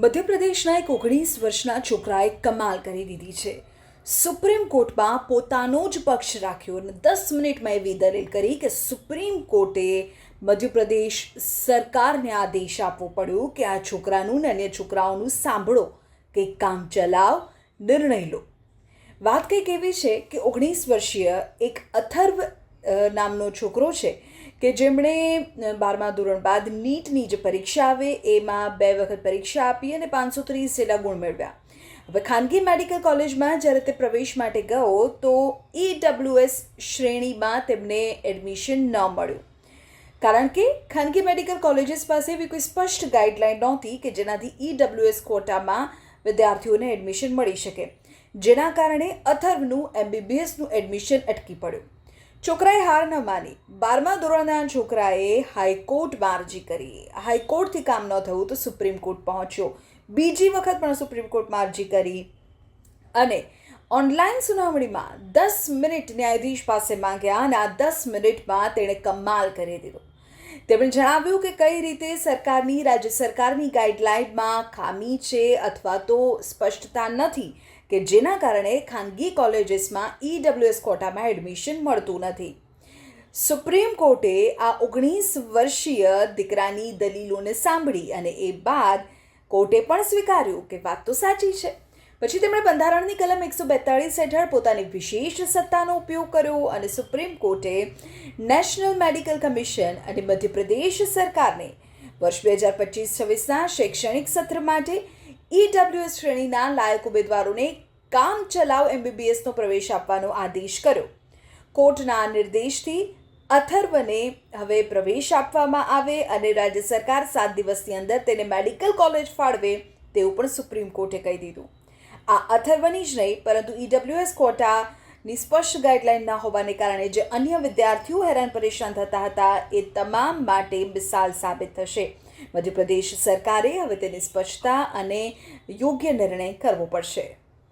મધ્યપ્રદેશના એક 19 વર્ષના છોકરાએ કમાલ કરી દીધી છે. સુપ્રીમ કોર્ટમાં પોતાનો જ પક્ષ રાખ્યો અને 10 મિનિટમાં એવી દલીલ કરી કે સુપ્રીમ કોર્ટે મધ્યપ્રદેશ સરકારને આદેશ આપવો પડ્યો કે આ છોકરાનું ને અન્ય છોકરાઓનું સાંભળો, કંઈક કામ ચલાવ, નિર્ણય લો. વાત કંઈક એવી છે કે 19 વર્ષીય એક અથર્વ નામનો છોકરો છે કે જેમણે 12મા ધોરણ બાદ નીટની જે પરીક્ષા આવે એમાં 2 વખત પરીક્ષા આપી અને 530 જેટલા ગુણ મેળવ્યા. હવે ખાનગી મેડિકલ કોલેજમાં જ્યારે તે પ્રવેશ માટે ગયો તો EWS શ્રેણીમાં તેમને એડમિશન ન મળ્યું, કારણ કે ખાનગી મેડિકલ કોલેજીસ પાસે એવી કોઈ સ્પષ્ટ ગાઈડલાઈન નહોતી કે જેનાથી EWS કોટામાં વિદ્યાર્થીઓને એડમિશન મળી શકે, જેના કારણે અથર્વનું MBBSનું એડમિશન અટકી પડ્યું. છોકરાએ હાર ન માની 12મા ધોરણના છોકરાએ હાઈકોર્ટમાં અરજી કરી. હાઈકોર્ટથી કામ ન થયું તો સુપ્રીમ કોર્ટ પહોંચ્યો. બીજી વખત પણ સુપ્રીમ કોર્ટમાં અરજી કરી અને ઓનલાઈન સુનાવણીમાં 10 મિનિટ ન્યાયાધીશ પાસે માંગ્યા અને આ 10 મિનિટમાં તેણે કમાલ કરી દીધો. તેમણે જણાવ્યું કે કઈ રીતે રાજ્ય સરકારની ગાઈડલાઇનમાં ખામી છે અથવા તો સ્પષ્ટતા નથી કે જેના કારણે ખાનગી કોલેજીસમાં EWS કોટામાં એડમિશન મળતું નથી. સુપ્રીમ કોર્ટે આ 19 વર્ષીય દીકરાની દલીલોને સાંભળી અને એ બાદ કોર્ટે પણ સ્વીકાર્યું કે વાત તો સાચી છે. પછી તેમણે બંધારણની કલમ 142 હેઠળ પોતાની વિશેષ સત્તાનો ઉપયોગ કર્યો અને સુપ્રીમ કોર્ટે નેશનલ મેડિકલ કમિશન અને મધ્યપ્રદેશ સરકારને વર્ષ 2025-26ના શૈક્ષણિક સત્ર માટે EWS શ્રેણીના લાયક ઉમેદવારોને કામચલાઉ MBBSનો પ્રવેશ આપવાનો આદેશ કર્યો. કોર્ટના આ નિર્દેશથી અથર્વને હવે પ્રવેશ આપવામાં આવે અને રાજ્ય સરકાર 7 દિવસની અંદર તેને મેડિકલ કોલેજ ફાળવે તેવું પણ સુપ્રીમ કોર્ટે કહી દીધું. આ અથર્વની જ નહીં પરંતુ EWS કોટાની સ્પષ્ટ ગાઈડલાઈન ન હોવાને કારણે જે અન્ય વિદ્યાર્થીઓ હેરાન પરેશાન થતા હતા એ તમામ માટે મિસાલ સાબિત થશે. મધ્યપ્રદેશ સરકારે હવે તેની સ્પષ્ટતા અને યોગ્ય નિર્ણય કરવો પડશે.